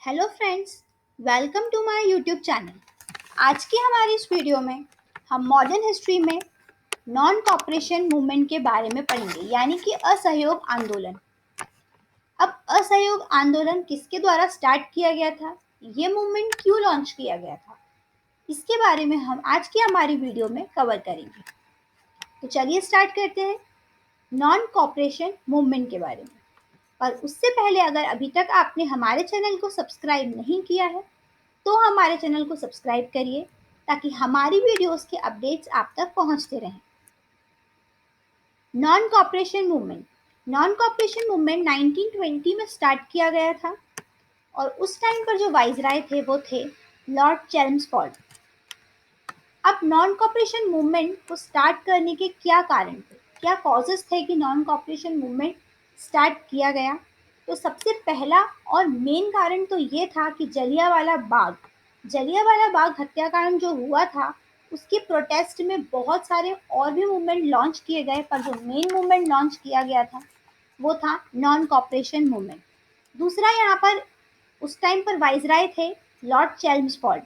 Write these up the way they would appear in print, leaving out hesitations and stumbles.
Hello friends, welcome to my YouTube channel. आज की हमारी इस वीडियो में हम मॉडर्न हिस्ट्री में नॉन कॉपरेशन मूवमेंट के बारे में पढ़ेंगे, यानी कि असहयोग आंदोलन। अब असहयोग आंदोलन किसके द्वारा स्टार्ट किया गया था, ये मूवमेंट क्यों लॉन्च किया गया था, इसके बारे में हम आज की हमारी वीडियो में कवर करेंगे। तो चलिए स्टार्ट करते हैं नॉन कॉपरेशन मूवमेंट के बारे में। और उससे पहले अगर अभी तक आपने हमारे चैनल को सब्सक्राइब नहीं किया है तो हमारे चैनल को सब्सक्राइब करिए ताकि हमारी वीडियोस के अपडेट्स आप तक पहुंचते रहें। नॉन कॉपरेशन मूवमेंट 1920 में स्टार्ट किया गया था और उस टाइम पर जो वाइसराय थे वो थे लॉर्ड चेम्सफोर्ड। अब नॉन कॉपरेशन मूवमेंट को स्टार्ट करने के क्या कारण थे, क्या कॉजेस थे कि नॉन कॉपरेशन मूवमेंट स्टार्ट किया गया। तो सबसे पहला और मेन कारण तो ये था कि जलियांवाला बाग हत्याकांड जो हुआ था उसके प्रोटेस्ट में बहुत सारे और भी मूवमेंट लॉन्च किए गए, पर जो मेन मूवमेंट लॉन्च किया गया था वो था नॉन कॉपरेशन मूवमेंट। दूसरा, यहाँ पर उस टाइम पर वाइसराय थे लॉर्ड चेम्सफोर्ड,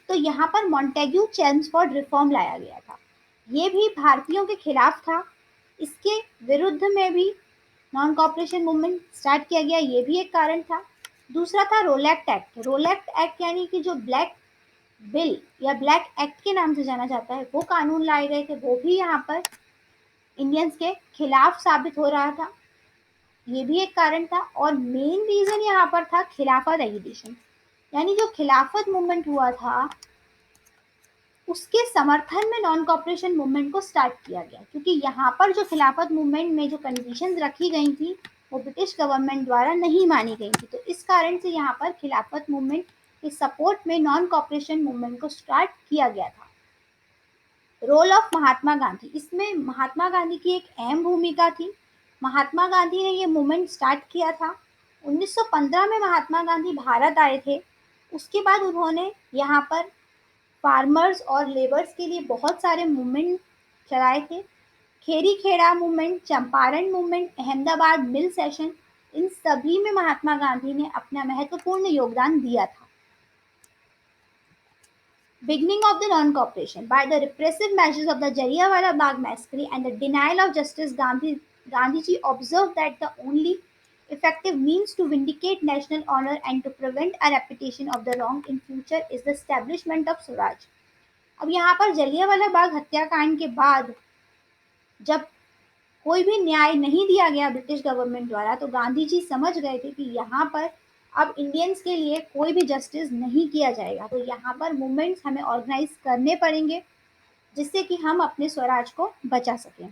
तो यहाँ पर मॉन्टेग्यू चेम्सफोर्ड रिफॉर्म लाया गया था। ये भी भारतीयों के खिलाफ था, इसके विरुद्ध में भी नॉन कॉपरेशन मूवमेंट स्टार्ट किया गया, ये भी एक कारण था। दूसरा था रोलैक्ट एक्ट। रोलैक्ट एक्ट यानी कि जो ब्लैक बिल या ब्लैक एक्ट के नाम से जाना जाता है, वो कानून लाए गए थे, वो भी यहाँ पर इंडियंस के खिलाफ साबित हो रहा था, ये भी एक कारण था। और मेन रीजन यहाँ पर था खिलाफत एजिटेशन, यानी जो खिलाफत मूवमेंट हुआ था उसके समर्थन में नॉन कॉपरेशन मूवमेंट को स्टार्ट किया गया, क्योंकि यहाँ पर जो खिलाफत मूवमेंट में जो कंडीशंस रखी गई थी वो ब्रिटिश गवर्नमेंट द्वारा नहीं मानी गई थी, तो इस कारण से यहाँ पर खिलाफत मूवमेंट के सपोर्ट में नॉन कॉपरेशन मूवमेंट को स्टार्ट किया गया था। रोल ऑफ महात्मा गांधी, इसमें महात्मा गांधी की एक अहम भूमिका थी। महात्मा गांधी ने ये मूवमेंट स्टार्ट किया था। 1915 में महात्मा गांधी भारत आए थे। उसके बाद उन्होंने यहाँ पर फार्मर्स और लेबर्स के लिए बहुत सारे मूवमेंट चलाए थे। खेरी खेड़ा मूवमेंट, चंपारण मूवमेंट, अहमदाबाद मिल सेशन, इन सभी में महात्मा गांधी ने अपना महत्वपूर्ण योगदान दिया था। Beginning of the non-cooperation. By the repressive measures of the Jallianwala Bagh massacre and the denial of justice, Gandhiji observed that the only effective means to vindicate national honor and to prevent a repetition of the wrong in future is the establishment of Swaraj. अब यहाँ पर जलियांवाला बाग हत्याकांड के बाद जब कोई भी न्याय नहीं दिया गया ब्रिटिश गवर्नमेंट द्वारा, तो गांधी जी समझ गए थे कि यहाँ पर अब इंडियंस के लिए कोई भी जस्टिस नहीं किया जाएगा, तो यहाँ पर मूवमेंट्स हमें ऑर्गेनाइज करने पड़ेंगे जिससे कि हम अपने स्वराज को बचा सकें।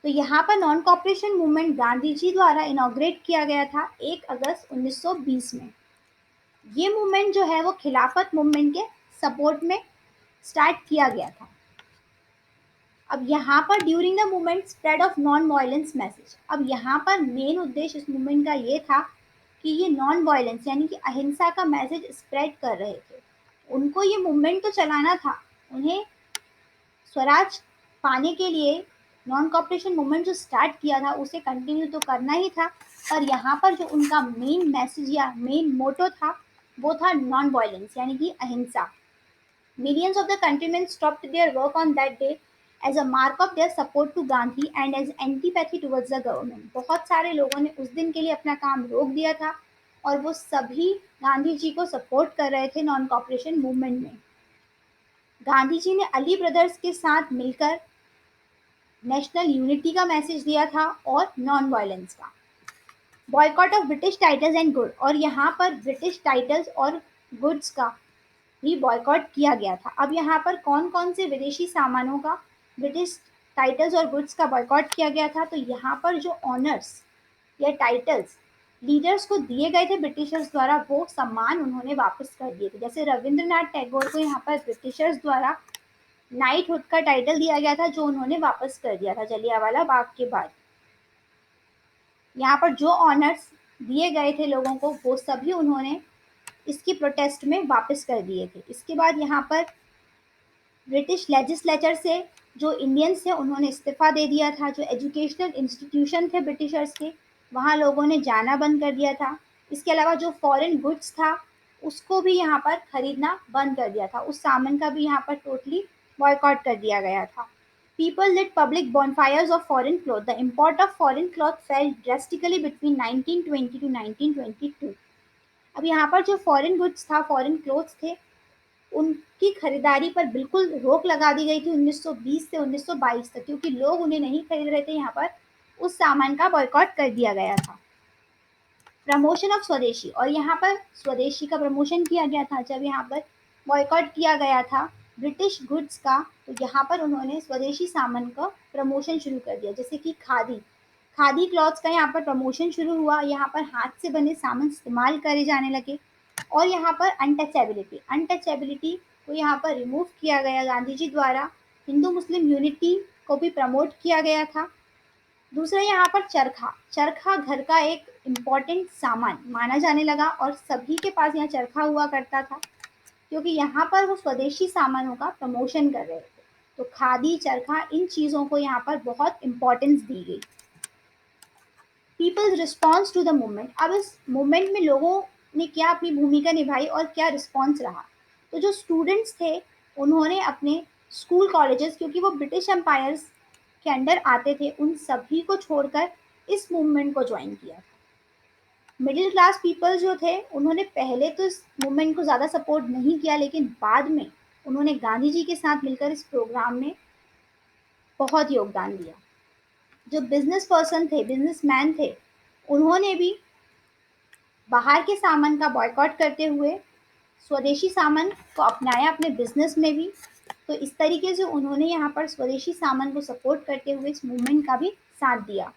तो यहाँ पर non cooperation movement Gandhi ji द्वारा इनॉग्रेट किया गया था 1 अगस्त 1920 में। ये मूवमेंट जो है वो खिलाफत मूवमेंट के सपोर्ट में स्टार्ट किया गया था। अब यहाँ पर during the movement spread of non violence message, अब यहाँ पर मेन उद्देश्य इस मूवमेंट का ये था कि ये नॉन वायलेंस यानी कि अहिंसा का मैसेज स्प्रेड कर रहे थे। उनको ये मूवमेंट तो चलाना था, उन्हें स्वराज पाने के लिए नॉन कॉपरेशन मूवमेंट जो स्टार्ट किया था उसे कंटिन्यू तो करना ही था, पर यहाँ पर जो उनका मेन मैसेज या मेन मोटो था वो था नॉन वायलेंस यानी कि अहिंसा। Millions of the countrymen stopped their work on that day as a mark of their support to Gandhi and as antipathy towards the government. बहुत सारे लोगों ने उस दिन के लिए अपना काम रोक दिया था और वो सभी गांधी जी को सपोर्ट कर रहे थे नॉन कॉपरेशन मूवमेंट में। गांधी जी ने अली ब्रदर्स के साथ मिलकर नेशनल यूनिटी का मैसेज दिया था और नॉन वायलेंस का। Boycott of British titles and good, और यहाँ पर ब्रिटिश टाइटल्स और गुड्स का भी बॉयकॉट किया गया था। अब यहाँ पर कौन कौन से विदेशी सामानों का ब्रिटिश टाइटल्स और गुड्स का बॉयकॉट किया गया था, तो यहाँ पर जो ऑनर्स या टाइटल्स लीडर्स को दिए गए थे ब्रिटिशर्स द्वारा वो सम्मान उन्होंने वापस कर दिए थे। जैसे रविंद्रनाथ टैगोर को यहाँ पर ब्रिटिशर्स द्वारा नाइटहुड का टाइटल दिया गया था जो उन्होंने वापस कर दिया था जलियांवाला बाग के बाद। यहाँ पर जो ऑनर्स दिए गए थे लोगों को वो सभी उन्होंने इसकी प्रोटेस्ट में वापस कर दिए थे। इसके बाद यहाँ पर ब्रिटिश लेजिस्लेचर से जो इंडियंस थे उन्होंने इस्तीफा दे दिया था। जो एजुकेशनल इंस्टीट्यूशन थे ब्रिटिशर्स के, वहाँ लोगों ने जाना बंद कर दिया था। इसके अलावा जो फॉरेन गुड्स था उसको भी यहाँ पर खरीदना बंद कर दिया था, उस सामान का भी यहाँ पर टोटली बॉयकॉट कर दिया गया था। People lit public bonfires of foreign cloth. The import of foreign cloth fell drastically between 1920 to 1922. अब यहाँ पर जो फॉरेन गुड्स था, फॉरेन क्लोथ्स थे, उनकी खरीदारी पर बिल्कुल रोक लगा दी गई थी 1920 से 1922 तक, क्योंकि लोग उन्हें नहीं खरीद रहे थे। यहाँ पर उस सामान का बॉयकॉट कर दिया गया था। प्रमोशन ऑफ स्वदेशी, और यहाँ पर स्वदेशी का प्रमोशन किया गया था। जब यहाँ पर बॉयकॉट किया गया था ब्रिटिश गुड्स का, तो यहाँ पर उन्होंने स्वदेशी सामान का प्रमोशन शुरू कर दिया, जैसे कि खादी, खादी क्लॉथ्स का यहाँ पर प्रमोशन शुरू हुआ। यहाँ पर हाथ से बने सामान इस्तेमाल करे जाने लगे। और यहाँ पर अनटचेबिलिटी, अनटचेबिलिटी को यहाँ पर रिमूव किया गया गांधी जी द्वारा। हिंदू मुस्लिम यूनिटी को भी प्रमोट किया गया था। दूसरा यहाँ पर चरखा, चरखा घर का एक इम्पॉर्टेंट सामान माना जाने लगा और सभी के पास यहाँ चरखा हुआ करता था, क्योंकि यहाँ पर वो स्वदेशी सामानों का प्रमोशन कर रहे थे। तो खादी, चरखा, इन चीज़ों को यहाँ पर बहुत इम्पोर्टेंस दी गई। People's response to the movement, अब इस मूवमेंट में लोगों ने क्या अपनी भूमिका निभाई और क्या रिस्पॉन्स रहा। तो जो स्टूडेंट्स थे उन्होंने अपने स्कूल कॉलेजेस, क्योंकि वो ब्रिटिश एम्पायर्स के अंडर आते थे, उन सभी को छोड़कर इस मूवमेंट को ज्वाइन किया। मिडिल क्लास पीपल जो थे उन्होंने पहले तो इस मूवमेंट को ज़्यादा सपोर्ट नहीं किया, लेकिन बाद में उन्होंने गांधी जी के साथ मिलकर इस प्रोग्राम में बहुत योगदान दिया। जो बिजनेस पर्सन थे, बिजनेसमैन थे, उन्होंने भी बाहर के सामान का बॉयकॉट करते हुए स्वदेशी सामान को अपनाया अपने बिजनेस में भी। तो इस तरीके से उन्होंने यहाँ पर स्वदेशी सामान को सपोर्ट करते हुए इस मूवमेंट का भी साथ दिया।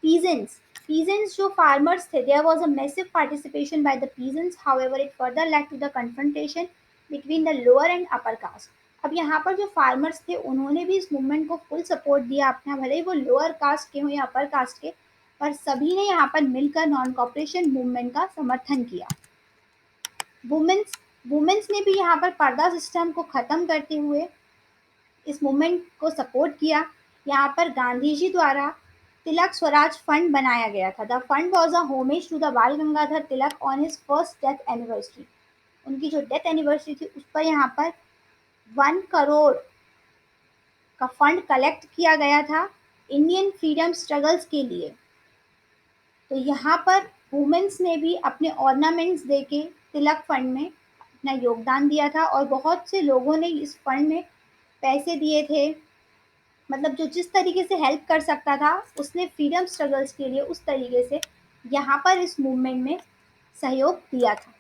Peasants. Peasants जो farmers थे, there was a massive participation by the peasants. However, it further led to the confrontation between the lower and upper caste. अब यहाँ पर जो फार्मर्स थे उन्होंने भी इस मूवमेंट को फुल सपोर्ट दिया अपना, भले ही वो लोअर कास्ट के हों या अपर कास्ट के, पर सभी ने यहाँ पर मिलकर नॉन कॉपरेशन मूवमेंट का समर्थन किया। वुमेन्स वुमेन्स ने भी यहाँ पर पर्दा सिस्टम को ख़त्म करते हुए इस मूवमेंट को सपोर्ट किया। यहाँ पर गांधी जी द्वारा तिलक स्वराज फंड बनाया गया था। The fund was a homage to the Bal Gangadhar Tilak on his first death anniversary. उनकी जो डेथ एनिवर्सरी थी उस पर यहाँ पर 1 करोड़ का फंड कलेक्ट किया गया था इंडियन फ्रीडम स्ट्रगल्स के लिए। तो यहाँ पर वुमेन्स ने भी अपने ऑर्नामेंट्स देके तिलक फंड में अपना योगदान दिया था, और बहुत से लोगों ने इस फंड में पैसे दिए थे। मतलब जो जिस तरीके से हेल्प कर सकता था उसने फ्रीडम स्ट्रगल्स के लिए उस तरीके से यहाँ पर इस मूवमेंट में सहयोग दिया था।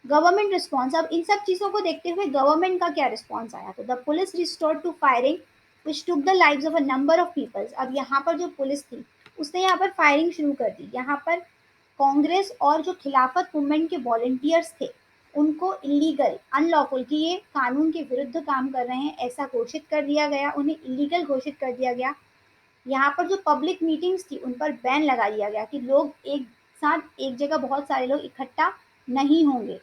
गवर्नमेंट रिस्पॉन्स, अब इन सब चीज़ों को देखते हुए गवर्नमेंट का क्या रिस्पॉन्स आया। तो the police restored to firing which took the lives of a number of peoples. अब यहाँ पर जो पुलिस थी उसने यहाँ पर फायरिंग शुरू कर दी। यहाँ पर कांग्रेस और जो खिलाफत मूवमेंट के वॉलंटियर्स थे उनको इलीगल, अनलॉफुल, कि ये कानून के विरुद्ध काम कर रहे हैं, ऐसा घोषित कर दिया गया, उन्हें इलीगल घोषित कर दिया गया। यहाँ पर जो पब्लिक मीटिंग्स थी उन पर बैन लगा दिया गया कि लोग एक साथ एक जगह बहुत सारे लोग इकट्ठा नहीं होंगे।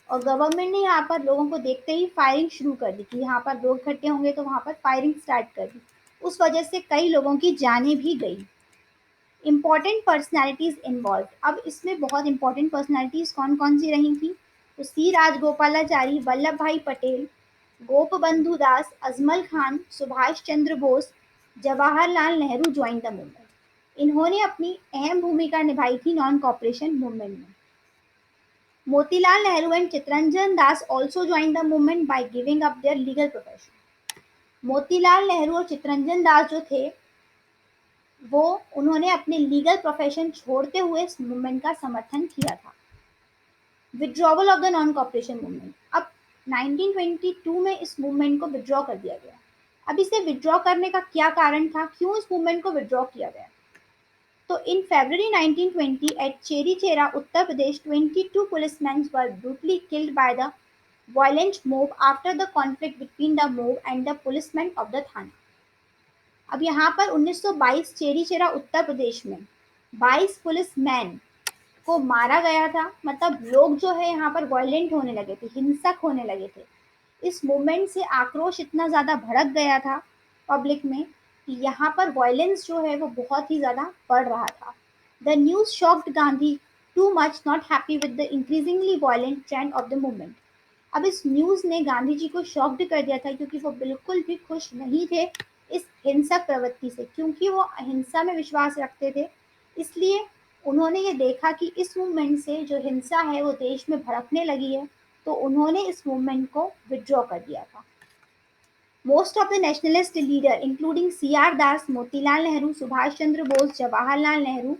और गवर्नमेंट ने यहाँ पर लोगों को देखते ही फायरिंग शुरू कर दी कि यहाँ पर लोग इकट्ठे होंगे, तो वहाँ पर फायरिंग स्टार्ट कर दी। उस वजह से कई लोगों की जानें भी गई। इम्पॉर्टेंट पर्सनैलिटीज इन्वॉल्व, अब इसमें बहुत इंपॉर्टेंट पर्सनैलिटीज कौन कौन सी रही थी। तो सी Rajagopalachari, Vallabh Bhai Patel, Gopabandhu Das, Ajmal Khan, Subhash Chandra Bose, Jawaharlal Nehru join the movement. इन्होंने अपनी अहम भूमिका निभाई थी नॉन कॉपरेशन मूवमेंट में। Motilal Nehru and Chittaranjan Das also joined the movement by giving up their legal profession. Motilal Nehru और चित्तरंजन दास जो थे वो उन्होंने अपने लीगल प्रोफेशन छोड़ते हुए इस मूवमेंट का समर्थन किया था। Withdrawal of the non cooperation movement, अब 1922 में इस मूवमेंट को विड्रॉ कर दिया गया। अब इसे विड्रॉ करने का क्या कारण था, क्यों इस मूवमेंट को विड्रॉ किया गया। तो in February 1920 at Cheri Chera, Uttar Pradesh, 22 policemen were brutally killed by the violent mob after the conflict between the mob and the policemen of the Thana. अब यहाँ पर 1922 चेरी चेरा उत्तर प्रदेश में 22 पुलिसमैन को मारा गया था। मतलब लोग जो है यहाँ पर वायलेंट होने लगे थे, हिंसक होने लगे थे। इस मूवमेंट से आक्रोश इतना ज़्यादा भड़क गया था पब्लिक में कि यहाँ पर वायलेंस जो है वो बहुत ही ज़्यादा बढ़ रहा था। The news shocked Gandhi too much not happy with the increasingly violent trend of the movement. अब इस न्यूज़ ने गांधी जी को शॉक्ड कर दिया था क्योंकि वो बिल्कुल भी खुश नहीं थे इस हिंसक प्रवृत्ति से, क्योंकि वो अहिंसा में विश्वास रखते थे। इसलिए उन्होंने ये देखा कि इस मूवमेंट से जो हिंसा है वो देश में भड़कने लगी है, तो उन्होंने इस मूवमेंट को विड्रॉ कर दिया था। Most of the nationalist leaders, including C.R. Das, Motilal Nehru, Subhash Chandra Bose, Jawaharlal Nehru,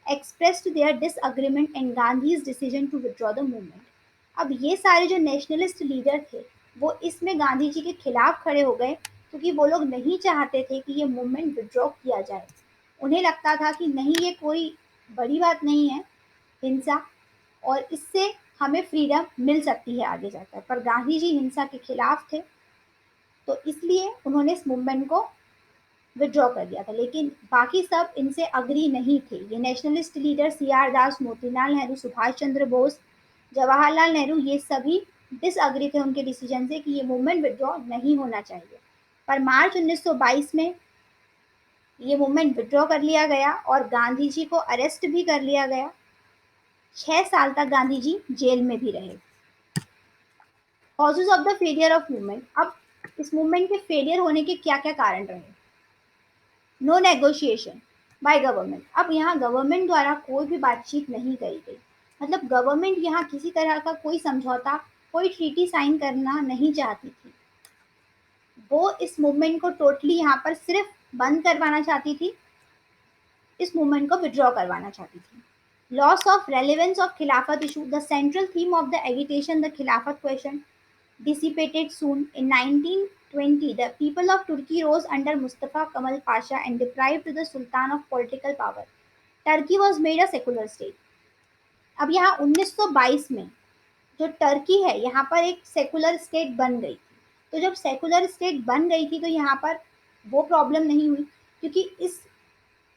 expressed their disagreement and Gandhi's decision to withdraw the movement. अब ये सारे जो नेशनलिस्ट लीडर थे वो इसमें गांधी जी के खिलाफ खड़े हो गए क्योंकि वो लोग नहीं चाहते थे कि ये मूवमेंट विड्रॉ किया जाए। उन्हें लगता था कि नहीं, ये कोई बड़ी बात नहीं है हिंसा, और इससे हमें फ्रीडम मिल सकती है आगे जाकर। पर गांधी जी हिंसा के खिलाफ थे, तो इसलिए उन्होंने इस मूवमेंट को विड्रॉ कर दिया था। लेकिन बाकी सब इनसे अग्री नहीं थे। ये नेशनलिस्ट लीडर C.R. दास, मोतीलाल नेहरू, सुभाष चंद्र बोस, जवाहरलाल नेहरू, ये सभी डिसअग्री थे उनके डिसीजन से कि ये मूवमेंट विड्रॉ नहीं होना चाहिए। पर मार्च 1922 में ये मूवमेंट विड्रॉ कर लिया गया और गांधी जी को अरेस्ट भी कर लिया गया। 6 साल तक गांधी जी जेल में भी रहे। Causes of the failure of movement. अब इस मूवमेंट के फेलियर होने के क्या क्या कारण रहे? No negotiation by government. अब यहाँ गवर्नमेंट द्वारा कोई भी बातचीत नहीं करी गई। मतलब गवर्नमेंट यहाँ किसी तरह का कोई समझौता, कोई ट्रीटी साइन करना नहीं चाहती थी। वो इस मूवमेंट को टोटली यहाँ पर सिर्फ बंद करवाना चाहती थी, इस मूवमेंट को विड्रॉ करवाना चाहती थी। लॉस ऑफ रेलेवेंस ऑफ खिलाफत issue. The central theme of the agitation, the खिलाफत question, dissipated soon. In 1920, the people of Turkey rose under Mustafa Kemal Pasha and deprived the Sultan of political power. Turkey was made a secular state. अब यहाँ 1922 में जो Turkey है यहाँ पर एक secular state बन गई थी। तो जब सेकुलर स्टेट बन गई थी तो यहाँ पर वो प्रॉब्लम नहीं हुई, क्योंकि इस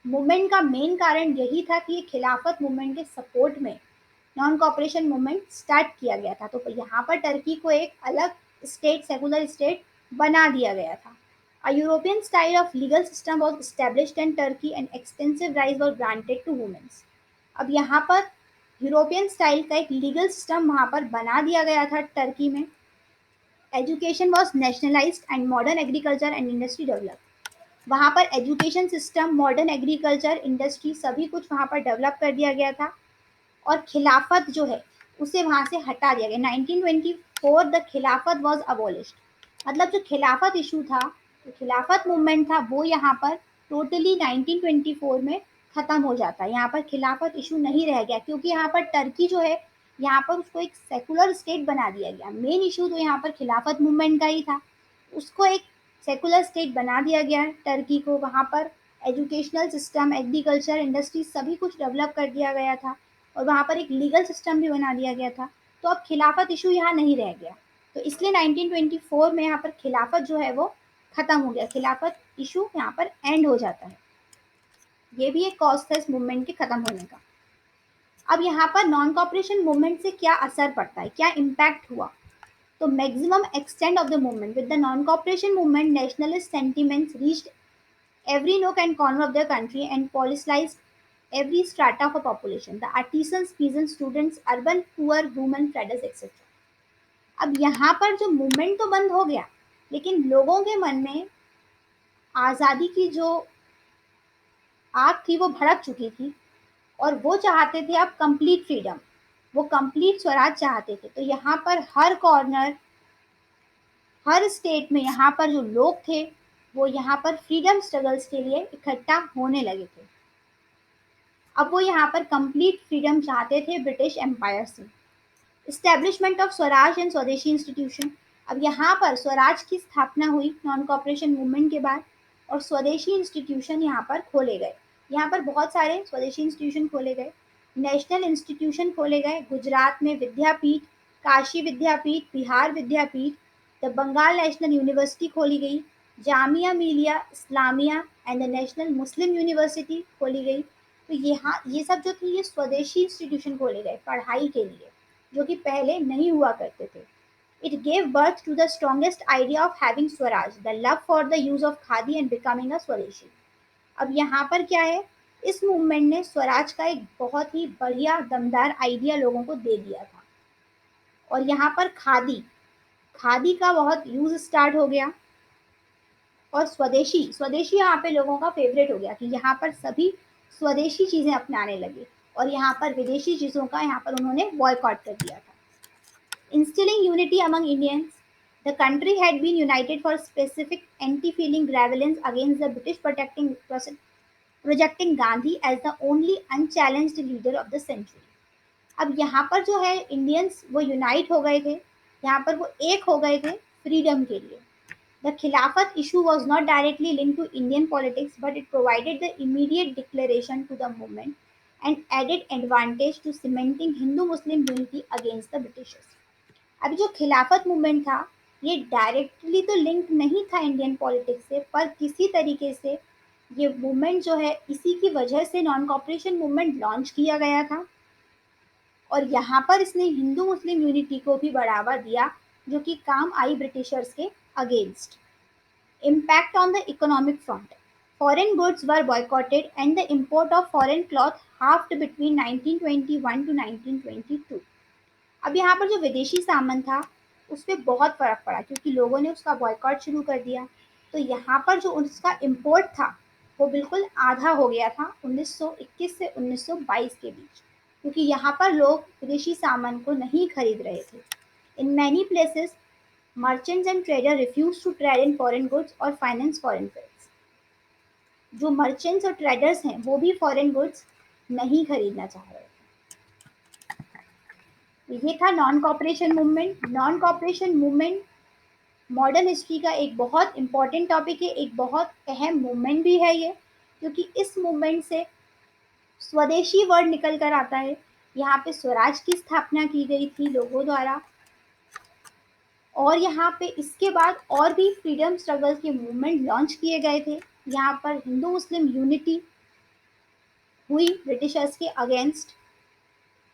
मूवमेंट का मेन कारण यही था कि ये खिलाफत मूवमेंट के सपोर्ट में नॉन कॉपरेशन मूवमेंट स्टार्ट किया गया था। तो यहाँ पर टर्की को एक अलग स्टेट, सेकुलर स्टेट बना दिया गया था। A European style of legal system was established in Turkey and extensive rights were granted to women. अब यहाँ पर यूरोपियन स्टाइल का एक लीगल सिस्टम वहाँ पर बना दिया गया था टर्की में। Education was nationalised and modern agriculture and industry develop. वहाँ पर education system, modern agriculture, industry सभी कुछ वहाँ पर डेवलप कर दिया गया था। और खिलाफत जो है उसे वहाँ से हटा दिया गया। 1924 द खिलाफत वॉज अबोलिश्ड। मतलब जो खिलाफत इशू था, जो खिलाफत मूवमेंट था, वो यहाँ पर टोटली 1924 में ख़त्म हो जाता है। यहाँ पर खिलाफत इशू नहीं रह गया क्योंकि यहाँ पर टर्की जो है यहाँ पर उसको एक सेकुलर स्टेट बना दिया गया। मेन इशू तो यहाँ पर खिलाफत मूवमेंट का ही था, उसको एक सेकुलर स्टेट बना दिया गया टर्की को। वहाँ पर एजुकेशनल सिस्टम, एग्रीकल्चर, इंडस्ट्री सभी कुछ डेवलप कर दिया गया था और वहाँ पर एक लीगल सिस्टम भी बना दिया गया था। तो अब खिलाफत इशू यहाँ नहीं रह गया, तो इसलिए 1924 में यहाँ पर खिलाफत जो है वो ख़त्म हो गया। खिलाफत इशू यहाँ पर एंड हो जाता है। ये भी एक कॉज था इस मूवमेंट के ख़त्म होने का। अब यहाँ पर नॉन कॉपरेशन मूवमेंट से क्या असर पड़ता है, क्या इम्पैक्ट हुआ? तो maximum extend of the movement with the non cooperation movement, nationalist sentiments reached every nook and corner of their country and politicized every strata of a population, the artisans, peasants, students, urban poor, women, traders, etc. अब यहाँ पर जो movement तो बंद हो गया, लेकिन लोगों के मन में आज़ादी की जो आग थी वो भड़क चुकी थी और वो चाहते थे अब कंप्लीट फ्रीडम, वो कंप्लीट स्वराज चाहते थे। तो यहाँ पर हर कॉर्नर, हर स्टेट में यहाँ पर जो लोग थे वो यहाँ पर फ्रीडम स्ट्रगल्स के लिए इकट्ठा होने लगे थे। अब वो यहाँ पर कंप्लीट फ्रीडम चाहते थे ब्रिटिश एम्पायर से। इस्टेब्लिशमेंट ऑफ स्वराज एंड स्वदेशी इंस्टीट्यूशन। अब यहाँ पर स्वराज की स्थापना हुई नॉन कॉपरेशन मूवमेंट के बाद और स्वदेशी इंस्टीट्यूशन यहाँ पर खोले गए। यहाँ पर बहुत सारे स्वदेशी इंस्टीट्यूशन खोले गए, नेशनल इंस्टीट्यूशन खोले गए। गुजरात में विद्यापीठ, काशी विद्यापीठ, बिहार विद्यापीठ, द बंगाल नेशनल यूनिवर्सिटी खोली गई, Jamia Millia Islamia and the national Muslim university खोली गई। तो यहाँ ये सब जो थी ये स्वदेशी इंस्टीट्यूशन खोले गए पढ़ाई के लिए, जो कि पहले नहीं हुआ करते थे। It gave birth to the strongest idea of having Swaraj, the love for the use of khadi and becoming a Swadeshi. अब यहाँ पर क्या है, इस मूवमेंट ने स्वराज का एक बहुत ही बढ़िया दमदार आइडिया लोगों को दे दिया था। और यहाँ पर खादी खादी का बहुत यूज स्टार्ट हो गया। और स्वदेशी स्वदेशी यहाँ पे लोगों का फेवरेट हो गया कि यहाँ पर सभी स्वदेशी चीजें अपनाने लगे और यहाँ पर विदेशी चीजों का यहाँ पर उन्होंने बॉयकॉट कर दिया था। Instilling unity among Indians, the country had been united for specific anti-feeling rebellions against the British, projecting Gandhi as the only unchallenged leader of the century. अब यहाँ पर जो है इंडियंस वो यूनाइट हो गए थे, यहाँ पर वो एक हो गए थे फ्रीडम के लिए। द खिलाफत issue was not directly linked to Indian politics, but it provided the immediate declaration to the movement and added advantage to cementing Hindu-Muslim unity against the Britishers. अभी जो खिलाफत मूवमेंट था ये डायरेक्टली तो link नहीं था Indian politics से, पर किसी तरीके से ये मूवमेंट जो है इसी की वजह से नॉन कॉपरेशन मूवमेंट लॉन्च किया गया था। और यहाँ पर इसने हिंदू मुस्लिम यूनिटी को भी बढ़ावा दिया जो कि काम आई ब्रिटिशर्स के against. Impact on the economic front, foreign goods were boycotted and the import of foreign cloth halved between 1921 to 1922। अब यहाँ पर जो विदेशी सामान था उस पर बहुत फर्क पड़ा क्योंकि लोगों ने उसका बॉयकॉट शुरू कर दिया। तो यहाँ पर जो उसका इम्पोर्ट था वो बिल्कुल आधा हो गया था 1921 से 1922 के बीच, क्योंकि यहाँ पर लोग विदेशी सामान को नहीं खरीद रहे थे। In many places merchants and trader refuse to trade in foreign goods और फाइनेंस फॉरेन गुड्स। जो मर्चेंट्स और ट्रेडर्स हैं वो भी फॉरेन गुड्स नहीं खरीदना चाह रहे थे। ये था non cooperation movement. Non cooperation movement modern history का एक बहुत इंपॉर्टेंट टॉपिक है, एक बहुत अहम मूवमेंट भी है ये, क्योंकि इस मूवमेंट से स्वदेशी वर्ड निकल कर आता है। यहाँ पे स्वराज की स्थापना की गई थी लोगों द्वारा। और यहाँ पे इसके बाद और भी फ्रीडम स्ट्रगल के मूवमेंट लॉन्च किए गए थे। यहाँ पर हिंदू मुस्लिम यूनिटी हुई ब्रिटिशर्स के अगेंस्ट।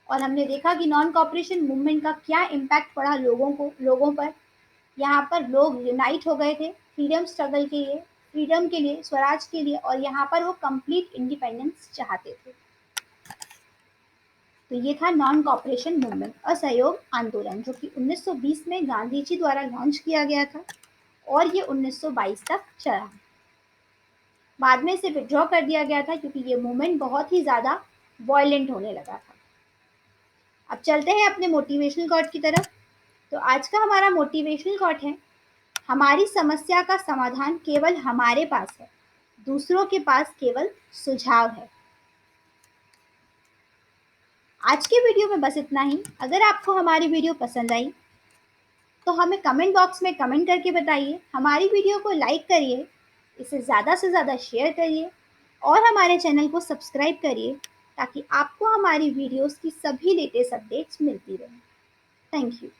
और हमने देखा कि नॉन कॉपरेशन मूवमेंट का क्या इम्पैक्ट पड़ा लोगों पर। यहाँ पर लोग यूनाइट हो गए थे फ्रीडम स्ट्रगल के लिए, फ्रीडम के लिए, स्वराज के लिए, और यहाँ पर वो कंप्लीट इंडिपेंडेंस चाहते थे। तो ये था नॉन कॉपरेशन मूवमेंट, असहयोग आंदोलन, जो कि 1920 में गांधी जी द्वारा लॉन्च किया गया था और ये 1922 तक चला। बाद में इसे विड्रॉ कर दिया गया था क्योंकि ये मूवमेंट बहुत ही ज़्यादा वॉयलेंट होने लगा था। अब चलते हैं अपने मोटिवेशनल कोट की तरफ। तो आज का हमारा मोटिवेशनल कोट है, हमारी समस्या का समाधान केवल हमारे पास है, दूसरों के पास केवल सुझाव है। आज के वीडियो में बस इतना ही। अगर आपको हमारी वीडियो पसंद आई तो हमें कमेंट बॉक्स में कमेंट करके बताइए, हमारी वीडियो को लाइक करिए, इसे ज़्यादा से ज़्यादा शेयर करिए और हमारे चैनल को सब्सक्राइब करिए ताकि आपको हमारी वीडियोस की सभी लेटेस्ट अपडेट्स मिलती रहें। Thank you.